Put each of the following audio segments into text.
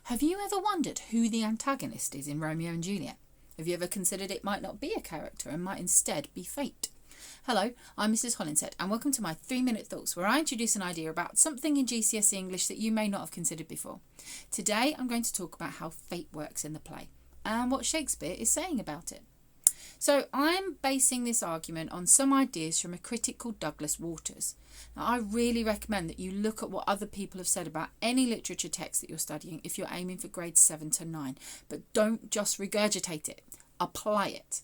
Have you ever wondered who the antagonist is in Romeo and Juliet? Have you ever considered it might not be a character and might instead be fate? Hello, I'm Mrs. Hollinshead and welcome to my 3-minute thoughts where I introduce an idea about something in GCSE English that you may not have considered before. Today I'm going to talk about how fate works in the play and what Shakespeare is saying about it. So I'm basing this argument on some ideas from a critic called Douglas Waters. Now, I really recommend that you look at what other people have said about any literature text that you're studying if you're aiming for grades 7 to 9. But don't just regurgitate it, apply it.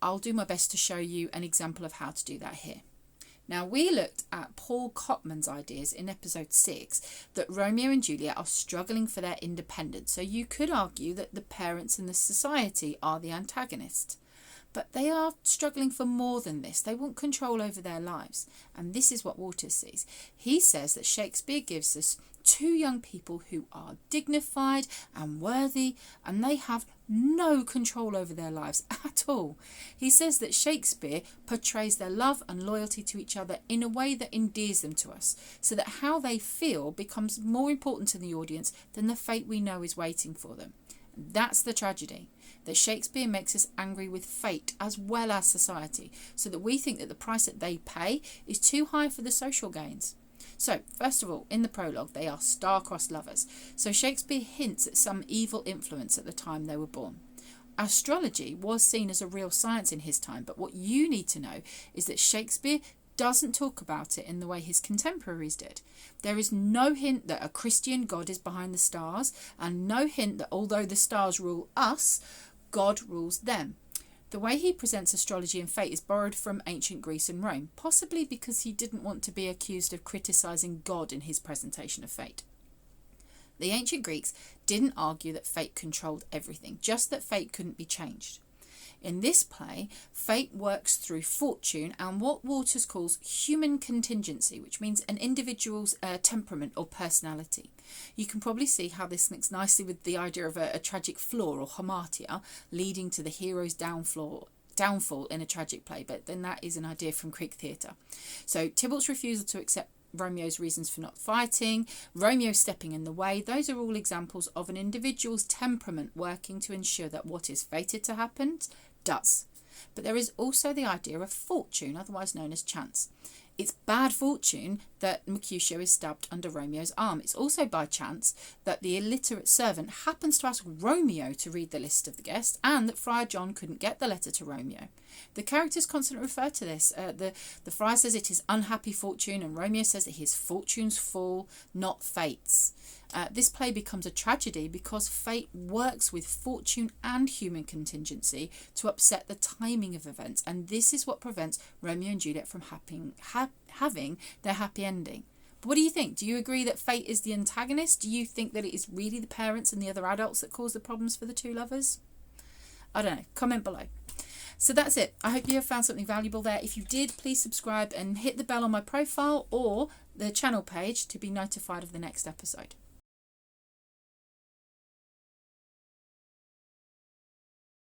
I'll do my best to show you an example of how to do that here. Now, we looked at Paul Cotman's ideas in episode 6 that Romeo and Juliet are struggling for their independence. So you could argue that the parents and the society are the antagonist. But they are struggling for more than this. They want control over their lives. And this is what Waters sees. He says that Shakespeare gives us two young people who are dignified and worthy, and they have no control over their lives at all. He says that Shakespeare portrays their love and loyalty to each other in a way that endears them to us, so that how they feel becomes more important to the audience than the fate we know is waiting for them. That's the tragedy, that Shakespeare makes us angry with fate as well as society, so that we think that the price that they pay is too high for the social gains. So, first of all, in the prologue, they are star-crossed lovers. So Shakespeare hints at some evil influence at the time they were born. Astrology was seen as a real science in his time, but what you need to know is that Shakespeare doesn't talk about it in the way his contemporaries did. There is no hint that a Christian God is behind the stars, and no hint that although the stars rule us, God rules them. The way he presents astrology and fate is borrowed from ancient Greece and Rome, possibly because he didn't want to be accused of criticising God in his presentation of fate. The ancient Greeks didn't argue that fate controlled everything, just that fate couldn't be changed. In this play, fate works through fortune and what Waters calls human contingency, which means an individual's temperament or personality. You can probably see how this links nicely with the idea of a tragic flaw or hamartia, leading to the hero's downfall in a tragic play, but then that is an idea from Greek theatre. So Tybalt's refusal to accept Romeo's reasons for not fighting, Romeo stepping in the way, those are all examples of an individual's temperament working to ensure that what is fated to happen does. But there is also the idea of fortune, otherwise known as chance. It's bad fortune that Mercutio is stabbed under Romeo's arm. It's also by chance that the illiterate servant happens to ask Romeo to read the list of the guests, and that Friar John couldn't get the letter to Romeo. The characters constantly refer to this. The friar says it is unhappy fortune, and Romeo says that his fortunes fall, not fates. This play becomes a tragedy because fate works with fortune and human contingency to upset the timing of events, and this is what prevents Romeo and Juliet from having their happy ending. But what do you think? Do you agree that fate is the antagonist? Do you think that it is really the parents and the other adults that cause the problems for the two lovers? I don't know. Comment below. So that's it. I hope you have found something valuable there. If you did, please subscribe and hit the bell on my profile or the channel page to be notified of the next episode.